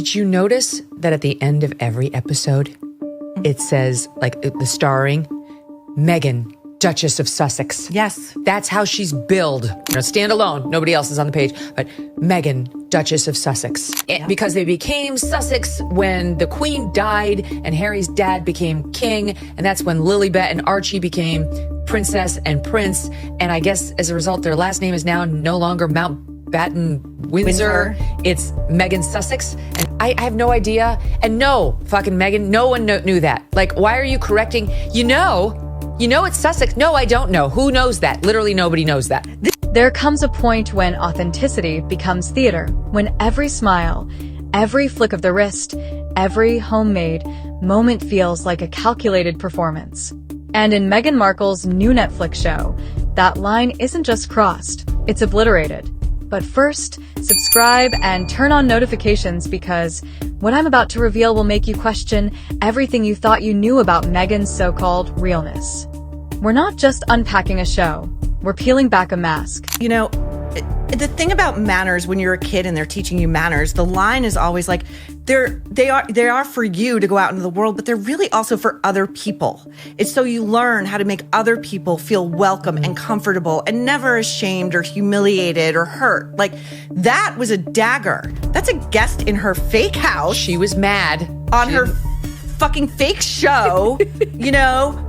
Did you notice that at the end of every episode, it says, like, the starring, Megyn, Duchess of Sussex? Yes. That's how she's billed. Stand alone. Nobody else is on the page. But Megyn, Duchess of Sussex. Because they became Sussex when the Queen died and Harry's dad became king. And that's when Lilibet and Archie became Princess and Prince. And I guess as a result, their last name is now no longer Mountbatten Windsor. It's Megyn Sussex. And I have no idea. And no, fucking Megyn, no one knew that. Like, why are you correcting? You know it's Sussex. No, I don't know. Who knows that? Literally nobody knows that. There comes a point when authenticity becomes theater, when every smile, every flick of the wrist, every homemade moment feels like a calculated performance. And in Meghan Markle's new Netflix show, that line isn't just crossed, it's obliterated. But first, subscribe and turn on notifications because what I'm about to reveal will make you question everything you thought you knew about Meghan's so-called realness. We're not just unpacking a show, we're peeling back a mask. You know, the thing about manners, when you're a kid and they're teaching you manners, the line is always like, they are for you to go out into the world, but they're really also for other people. It's so you learn how to make other people feel welcome and comfortable and never ashamed or humiliated or hurt. Like, that was a dagger. That's a guest in her fake house. She was mad. On her fucking fake show,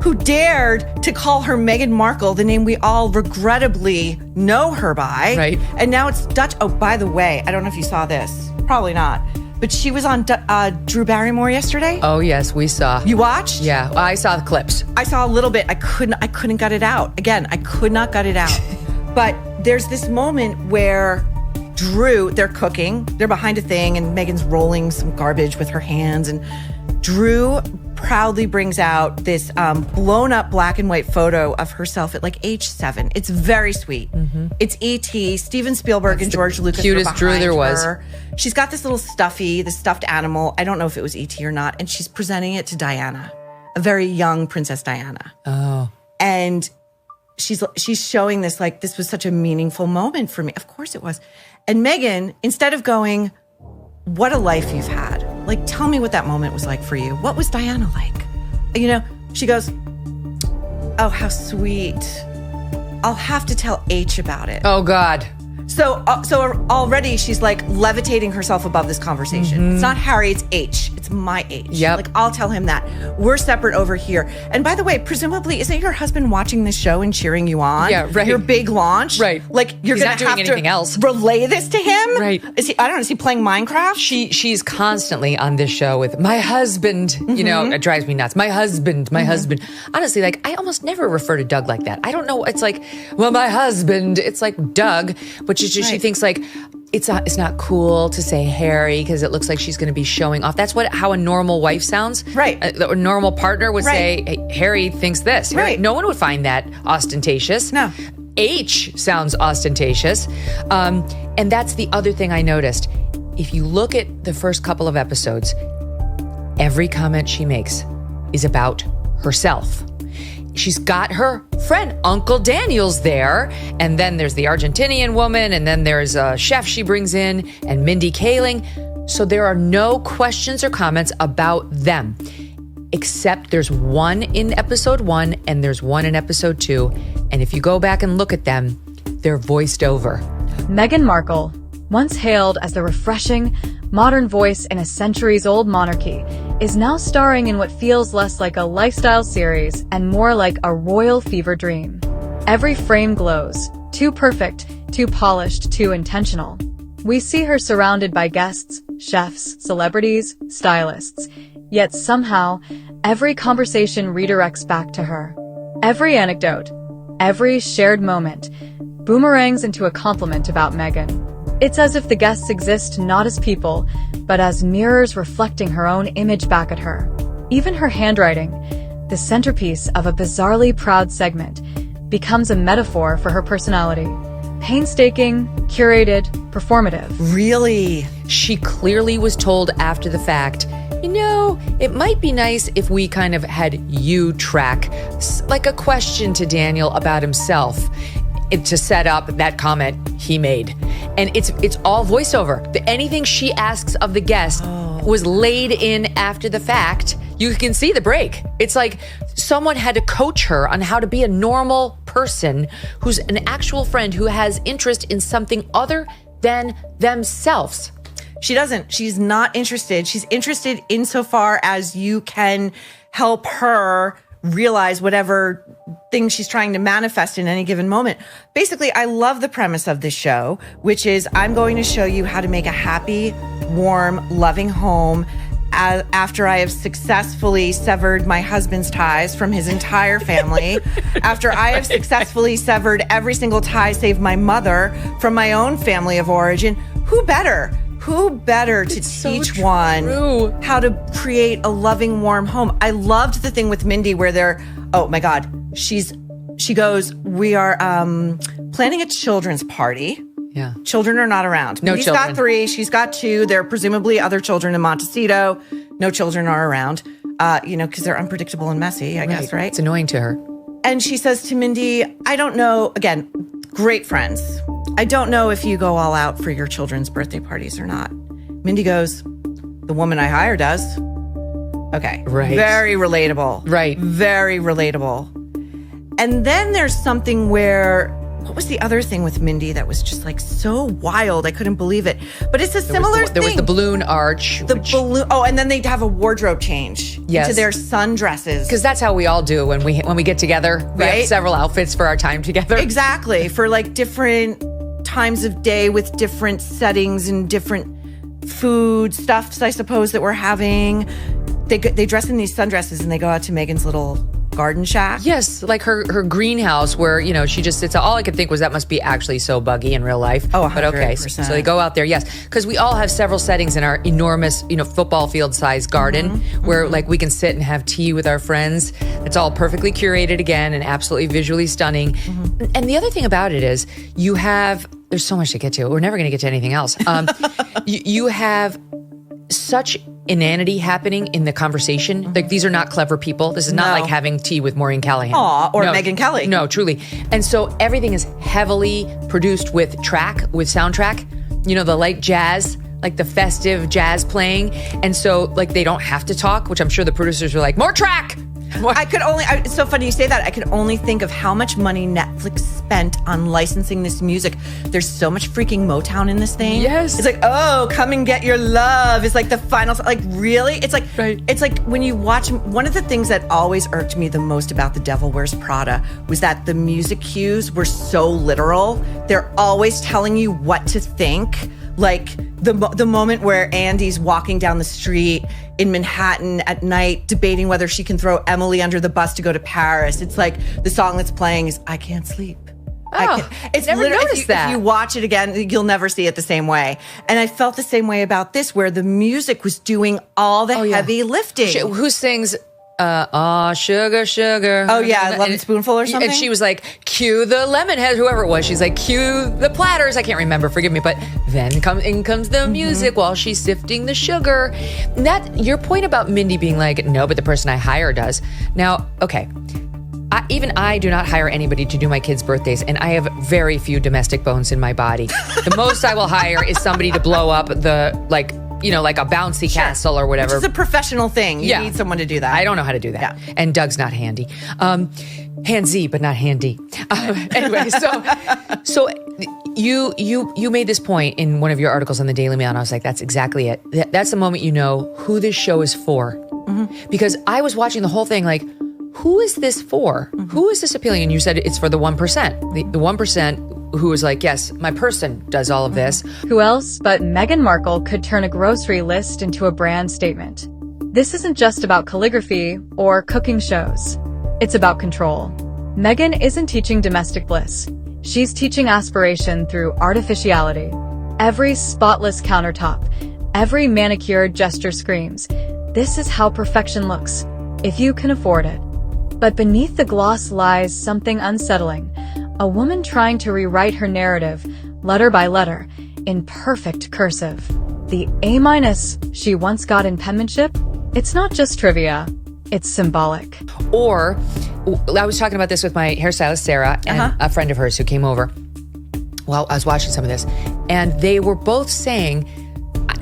who dared to call her Meghan Markle, the name we all regrettably know her by. Right. And now it's Dutch. Oh, by the way, I don't know if you saw this. Probably not. But she was on Drew Barrymore yesterday. Oh, yes, we saw. You watched? Yeah, I saw the clips. I saw a little bit. I couldn't gut it out. Again, I could not gut it out. But there's this moment where Drew, they're cooking. They're behind a thing, and Meghan's rolling some garbage with her hands, and Drew proudly brings out this blown up black and white photo of herself at like age 7. It's very sweet. Mm-hmm. It's E.T., Steven Spielberg, and George Lucas. Cutest Drew there was. She's got this little stuffy, this stuffed animal. I don't know if it was E.T. or not. And she's presenting it to Diana, a very young Princess Diana. Oh. And she's showing this like, this was such a meaningful moment for me. Of course it was. And Megyn, instead of going, what a life you've had. Like, tell me what that moment was like for you. What was Diana like? She goes, oh, how sweet. I'll have to tell H about it. Oh, God. So already she's like levitating herself above this conversation. Mm-hmm. It's not Harry, it's H. It's my H. Yep. Like, I'll tell him that. We're separate over here. And by the way, presumably, isn't your husband watching this show and cheering you on? Yeah, right. Your big launch? Right. Like, you're going to have to relay this to him? Right. Is he playing Minecraft? She's constantly on this show with my husband. Mm-hmm. It drives me nuts. My husband. Honestly, like, I almost never refer to Doug like that. I don't know. It's like, well, my husband. It's like Doug, but she thinks like it's not cool to say Harry because it looks like she's going to be showing off. That's how a normal wife sounds. Right. A normal partner would say, hey, Harry thinks this. Right. No one would find that ostentatious. No. H sounds ostentatious. And that's the other thing I noticed. If you look at the first couple of episodes, every comment she makes is about herself. She's got her friend, Uncle Daniel's there. And then there's the Argentinian woman. And then there's a chef she brings in and Mindy Kaling. So there are no questions or comments about them, except there's one in episode 1 and there's one in episode 2. And if you go back and look at them, they're voiced over. Meghan Markle, once hailed as the refreshing, modern voice in a centuries-old monarchy, is now starring in what feels less like a lifestyle series and more like a royal fever dream. Every frame glows, too perfect, too polished, too intentional. We see her surrounded by guests, chefs, celebrities, stylists, yet somehow, every conversation redirects back to her. Every anecdote, every shared moment, boomerangs into a compliment about Meghan. It's as if the guests exist not as people, but as mirrors reflecting her own image back at her. Even her handwriting, the centerpiece of a bizarrely proud segment, becomes a metaphor for her personality. Painstaking, curated, performative. Really? She clearly was told after the fact, it might be nice if we kind of had you track, like a question to Daniel about himself, to set up that comment he made. And it's all voiceover. Anything she asks of the guest, was laid in after the fact, you can see the break. It's like someone had to coach her on how to be a normal person who's an actual friend who has interest in something other than themselves. She doesn't. She's not interested. She's interested insofar as you can help her realize whatever thing she's trying to manifest in any given moment. Basically, I love the premise of this show, which is I'm going to show you how to make a happy, warm, loving home after I have successfully severed my husband's ties from his entire family, after I have successfully severed every single tie save my mother from my own family of origin. Who better to teach one how to create a loving, warm home? I loved the thing with Mindy where they're, oh my God, she goes, we are planning a children's party. Yeah. Children are not around. No Mindy's children. got 3. She's got 2. There are presumably other children in Montecito. No children are around, because they're unpredictable and messy, I guess, right? It's annoying to her. And she says to Mindy, I don't know, again, great friends. I don't know if you go all out for your children's birthday parties or not. Mindy goes, the woman I hire does. Okay. Right. Very relatable. Right. Very relatable. And then there's something where, what was the other thing with Mindy that was just like so wild? I couldn't believe it. But it's a similar thing. There was the balloon arch. Balloon. Oh, and then they'd have a wardrobe change Yes. to their sundresses. Because that's how we all do when we get together. We Right? have several outfits for our time together. Exactly. For like different times of day with different settings and different food stuffs, I suppose, that we're having. They dress in these sundresses and they go out to Meghan's little garden shack. Yes, like her greenhouse where, she just sits. All I could think was that must be actually so buggy in real life. Oh, But okay, 100%. so they go out there, yes. Because we all have several settings in our enormous, football field sized garden where like we can sit and have tea with our friends. It's all perfectly curated again and absolutely visually stunning. And the other thing about it is there's so much to get to. We're never going to get to anything else. You have such inanity happening in the conversation. Like these are not clever people. This is not No. like having tea with Maureen Callahan. Or No. Megyn Kelly. No, truly. And so everything is heavily produced with soundtrack. The light jazz, like the festive jazz playing. And so like they don't have to talk, which I'm sure the producers were like, more track. It's so funny you say that. I could only think of how much money Netflix spent on licensing this music. There's so much freaking Motown in this thing. Yes. It's like, oh, come and get your love. It's like the final, like really? It's like, Right. It's like when you watch, one of the things that always irked me the most about The Devil Wears Prada was that the music cues were so literal. They're always telling you what to think. Like the moment where Andy's walking down the street in Manhattan at night, debating whether she can throw Emily under the bus to go to Paris. It's like the song that's playing is "I Can't Sleep." It's never noticed that. If you watch it again, you'll never see it the same way. And I felt the same way about this, where the music was doing all the heavy lifting. Who sings? Sugar, sugar. Oh yeah, Lemon Spoonful or something. And she was like, cue the lemon head, whoever it was. She's like, cue the platters. I can't remember, forgive me. But then in comes the music while she's sifting the sugar. And that, your point about Mindy being like, no, but the person I hire does. Now, okay. I do not hire anybody to do my kids' birthdays, and I have very few domestic bones in my body. The most I will hire is somebody to blow up like a bouncy castle or whatever. It's a professional thing. You need someone to do that. I don't know how to do that. Yeah. And Doug's not handy. Handsy, but not handy. Anyway, so you made this point in one of your articles on the Daily Mail, and I was like, that's exactly it. That's the moment you know who this show is for. Because I was watching the whole thing like, who is this for? Who is this appealing? And you said it's for the 1%. The 1% who is like, yes, my person does all of this. Who else but Meghan Markle could turn a grocery list into a brand statement? This isn't just about calligraphy or cooking shows. It's about control. Meghan isn't teaching domestic bliss. She's teaching aspiration through artificiality. Every spotless countertop, every manicured gesture screams, this is how perfection looks, if you can afford it. But beneath the gloss lies something unsettling. A woman trying to rewrite her narrative, letter by letter, in perfect cursive. The A- she once got in penmanship? It's not just trivia, it's symbolic. Or, I was talking about this with my hairstylist, Sarah, and a friend of hers who came over. Well, I was watching some of this, and they were both saying,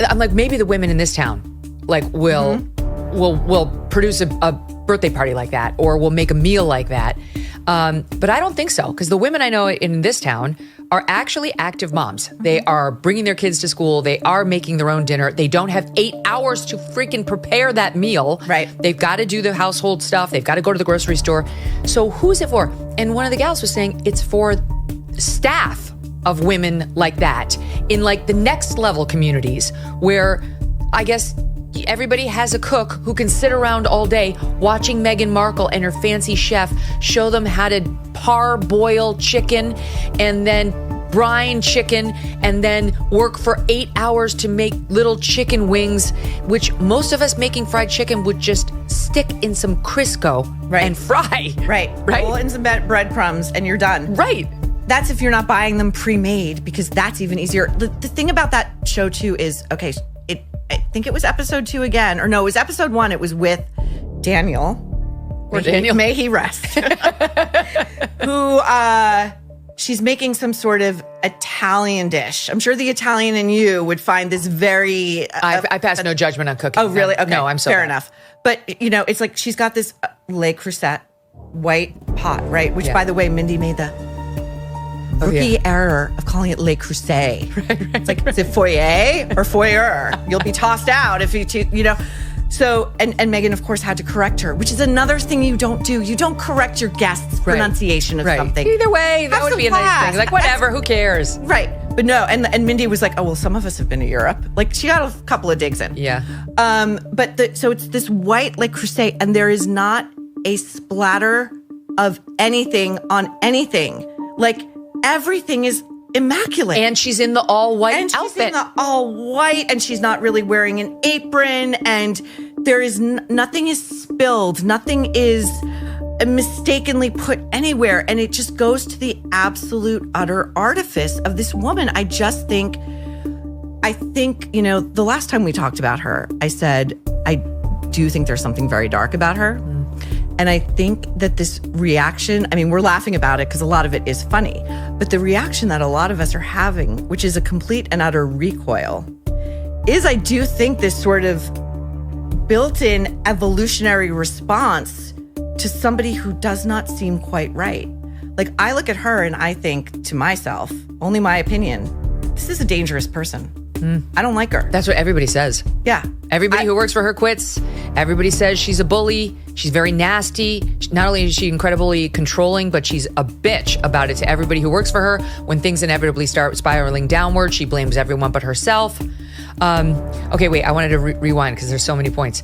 I'm like, maybe the women in this town will produce a birthday party like that, or will make a meal like that. But I don't think so, because the women I know in this town are actually active moms. They are bringing their kids to school. They are making their own dinner. They don't have 8 hours to freaking prepare that meal. Right. They've got to do the household stuff. They've got to go to the grocery store. So who's it for? And one of the gals was saying it's for staff of women like that in like the next level communities where I guess everybody has a cook who can sit around all day watching Meghan Markle and her fancy chef show them how to parboil chicken and then brine chicken and then work for 8 hours to make little chicken wings, which most of us making fried chicken would just stick in some Crisco and fry. Right. Roll in some breadcrumbs and you're done. Right. That's if you're not buying them pre-made, because that's even easier. The thing about that show too is, okay, I think it was episode 2 again, or no, it was episode 1. It was with Daniel. May he rest. Who, she's making some sort of Italian dish. I'm sure the Italian in you would find this very... I pass no judgment on cooking. Oh, really? Okay. No, I'm so fair bad. enough. But, it's like she's got this Le Creuset white pot, right? Which, by the way, Mindy made the rookie error of calling it Le Creuset. Right. It's like, is it foyer or foyer? You'll be tossed out if you. So, and Megyn, of course, had to correct her, which is another thing you don't do. You don't correct your guest's pronunciation of something. Either way, that would be a nice thing. Like, whatever, who cares? Right. But no, and Mindy was like, oh, well, some of us have been to Europe. Like, she got a couple of digs in. Yeah. So it's this white Le Creuset, and there is not a splatter of anything on anything. Like, everything is immaculate. And she's in the all-white outfit. She's in the all-white, and she's not really wearing an apron, and there is nothing is spilled. Nothing is mistakenly put anywhere, and it just goes to the absolute utter artifice of this woman. I think, the last time we talked about her, I said, I do think there's something very dark about her. And I think that this reaction, we're laughing about it because a lot of it is funny, but the reaction that a lot of us are having, which is a complete and utter recoil, is I do think this sort of built-in evolutionary response to somebody who does not seem quite right. Like, I look at her and I think to myself, only my opinion, this is a dangerous person. I don't like her. That's what everybody says. Yeah. Everybody who works for her quits. Everybody says she's a bully. She's very nasty. Not only is she incredibly controlling, but she's a bitch about it to everybody who works for her. When things inevitably start spiraling downward, she blames everyone but herself. Okay, wait, I wanted to rewind because there's so many points.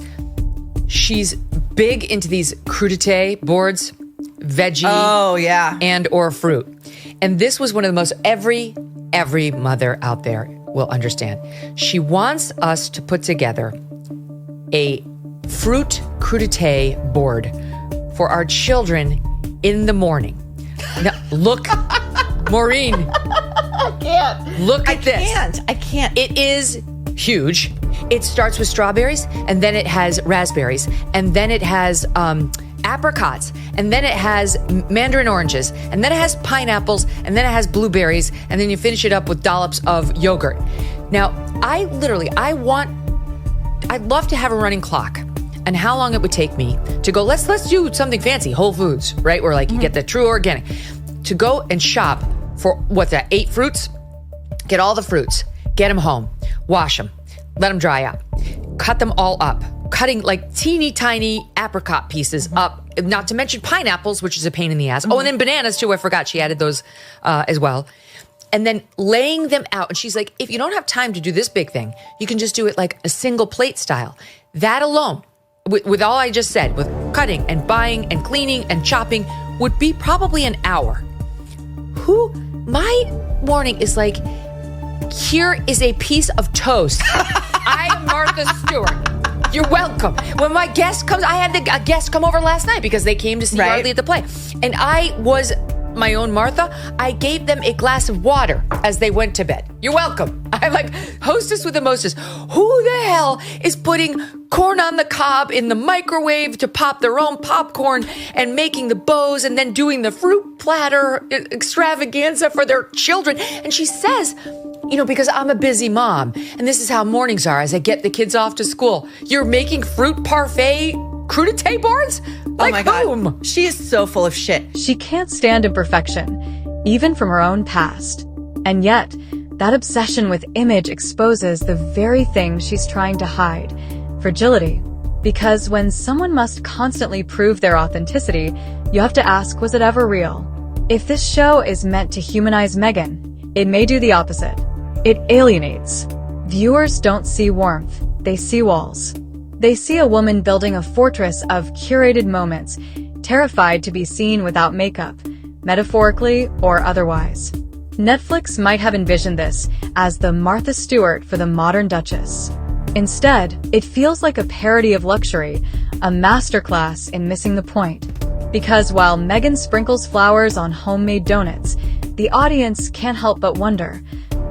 She's big into these crudité boards, veggie, and or fruit. And this was one of the most every mother out there will understand. She wants us to put together a fruit crudité board for our children in the morning. Now, look, Maureen. I can't. Look at this. I can't. It is huge. It starts with strawberries, and then it has raspberries, and then it has apricots, and then it has mandarin oranges, and then it has pineapples, and then it has blueberries, and then you finish it up with dollops of yogurt. Now, I'd love to have a running clock and how long it would take me to go, let's do something fancy, Whole Foods, right? Where like you get the true organic, to go and shop for 8 fruits, get all the fruits, get them home, wash them, let them dry up, cut them all up, cutting like teeny tiny apricot pieces up, not to mention pineapples, which is a pain in the ass. Oh, and then bananas too. I forgot she added those as well. And then laying them out. And she's like, if you don't have time to do this big thing, you can just do it like a single plate style. That alone, with all I just said, with cutting and buying and cleaning and chopping, would be probably an hour. My morning is like, here is a piece of toast. I am Martha Stewart. You're welcome. When my guest comes, I had a guest come over last night because they came to see Riley at the play. And I was my own Martha. I gave them a glass of water as they went to bed. You're welcome. I'm like hostess with the mostest. Who the hell is putting corn on the cob in the microwave to pop their own popcorn and making the bows and then doing the fruit platter extravaganza for their children? And she says, because I'm a busy mom and this is how mornings are as I get the kids off to school. You're making fruit parfait crudité boards? Like, oh my boom. God. She is so full of shit. She can't stand imperfection, even from her own past. And yet, that obsession with image exposes the very thing she's trying to hide: fragility. Because when someone must constantly prove their authenticity, you have to ask, was it ever real? If this show is meant to humanize Megyn, it may do the opposite. It alienates. Viewers don't see warmth, they see walls. They see a woman building a fortress of curated moments, terrified to be seen without makeup, metaphorically or otherwise. Netflix might have envisioned this as the Martha Stewart for the modern Duchess. Instead, it feels like a parody of luxury, a masterclass in missing the point. Because while Megyn sprinkles flowers on homemade donuts, the audience can't help but wonder,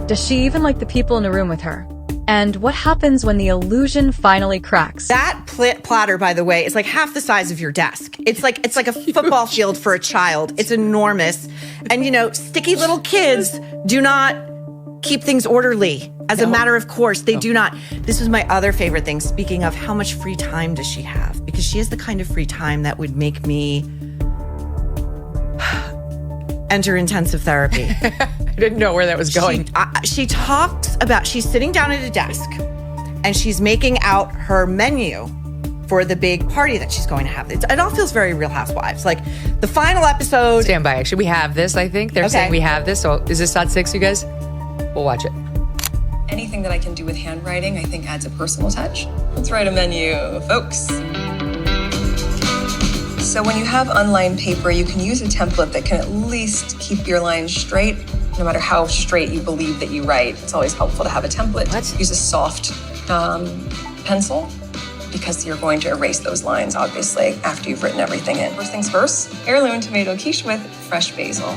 does she even like the people in the room with her? And what happens when the illusion finally cracks? That platter, by the way, is like half the size of your desk. It's like a football field for a child. It's enormous. And sticky little kids do not keep things orderly. As a matter of course, they do not. This was my other favorite thing. Speaking of, how much free time does she have? Because she has the kind of free time that would make me enter intensive therapy. I didn't know where that was going. She talks about, she's sitting down at a desk and she's making out her menu for the big party that she's going to have. It all feels very Real Housewives. Like the final episode. Stand by, actually. We have this, I think. They're saying we have this. So is this at 6, you guys? We'll watch it. Anything that I can do with handwriting, I think adds a personal touch. Let's write a menu, folks. So when you have unlined paper, you can use a template that can at least keep your lines straight, no matter how straight you believe that you write. It's always helpful to have a template. What? Use a soft pencil, because you're going to erase those lines, obviously, after you've written everything in. First things first, heirloom tomato quiche with fresh basil.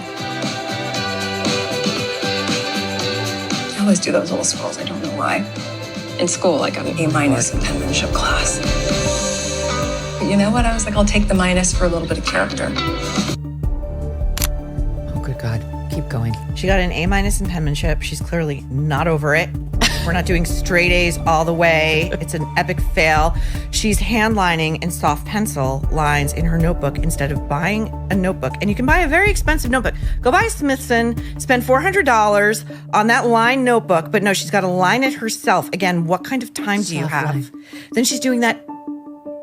I always do those little swirls, I don't know why. In school, I got an A- in penmanship class. But you know what? I was like, I'll take the minus for a little bit of character. Oh, good God. Keep going. She got an A- in penmanship. She's clearly not over it. We're not doing straight A's all the way. It's an epic fail. She's handlining in soft pencil lines in her notebook instead of buying a notebook. And you can buy a very expensive notebook. Go buy a Smithson, spend $400 on that line notebook. But no, she's got to line it herself. Again, what kind of time do you Soft have? line. Then she's doing that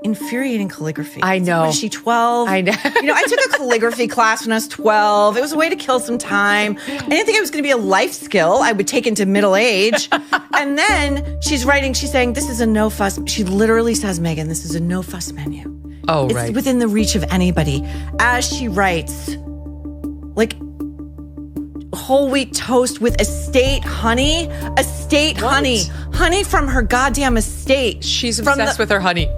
infuriating calligraphy. I know. What is she, 12? I know. I took a calligraphy class when I was 12. It was a way to kill some time. I didn't think it was going to be a life skill I would take into middle age. And then she's writing, she's saying, this is a no fuss. She literally says, Megyn, this is a no fuss menu. Oh, It's right. within the reach of anybody. As she writes, like, whole wheat toast with estate honey. Estate honey. Honey from her goddamn estate. She's obsessed with her honey.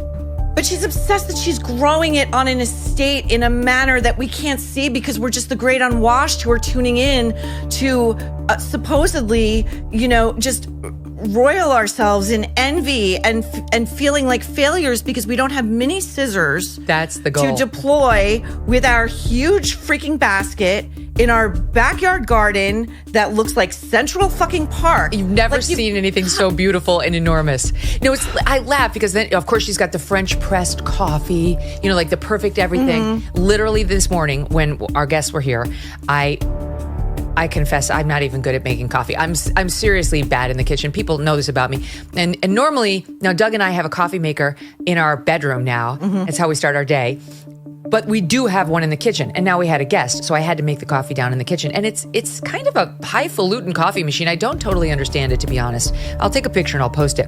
But she's obsessed that she's growing it on an estate in a manner that we can't see because we're just the great unwashed who are tuning in to supposedly, just roil ourselves in envy and feeling like failures because we don't have mini scissors. That's the goal. To deploy with our huge freaking basket in our backyard garden that looks like Central fucking Park. You've never seen anything so beautiful and enormous. No, I laugh because then, of course, she's got the French pressed coffee, like the perfect everything. Mm-hmm. Literally this morning when our guests were here, I confess I'm not even good at making coffee. I'm seriously bad in the kitchen. People know this about me. And normally, now Doug and I have a coffee maker in our bedroom now. Mm-hmm. That's how we start our day. But we do have one in the kitchen, and now we had a guest, so I had to make the coffee down in the kitchen. And it's kind of a highfalutin coffee machine. I don't totally understand it, to be honest. I'll take a picture and I'll post it.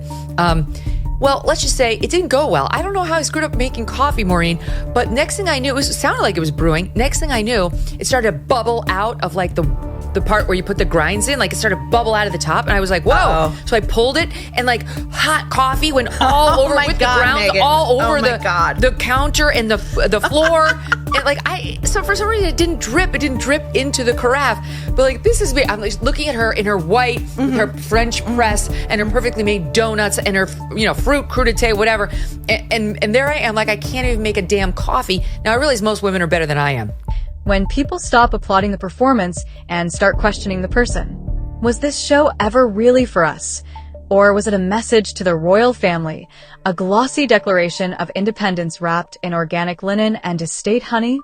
Well, let's just say it didn't go well. I don't know how I screwed up making coffee, Maureen, but next thing I knew, it sounded like it was brewing. Next thing I knew, it started to bubble out of like the part where you put the grinds in, like it started to bubble out of the top, and I was like, whoa. Uh-oh. So I pulled it, and like hot coffee went all over my with God, the grounds, Megyn. all over Oh my God. the counter and the floor. And so for some reason it didn't drip into the carafe. But like, this is me. I'm like looking at her in her white, with her French press and her perfectly made donuts and her, fruit crudité, whatever. And there I am, like I can't even make a damn coffee. Now I realize most women are better than I am. When people stop applauding the performance and start questioning the person. Was this show ever really for us? Or was it a message to the royal family, a glossy declaration of independence wrapped in organic linen and estate honey?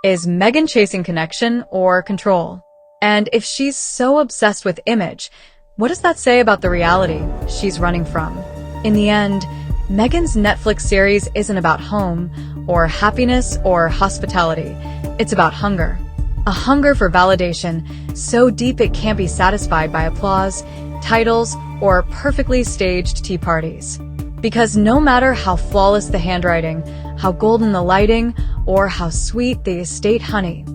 Is Meghan chasing connection or control? And if she's so obsessed with image, what does that say about the reality she's running from? In the end, Meghan's Netflix series isn't about home, or happiness, or hospitality. It's about hunger. A hunger for validation so deep it can't be satisfied by applause, titles, or perfectly staged tea parties. Because no matter how flawless the handwriting, how golden the lighting, or how sweet the estate honey,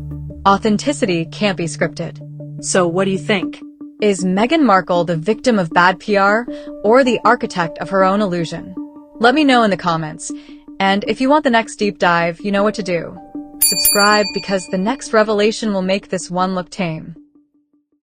authenticity can't be scripted. So what do you think? Is Meghan Markle the victim of bad PR or the architect of her own illusion? Let me know in the comments. And if you want the next deep dive, you know what to do. Subscribe because the next revelation will make this one look tame.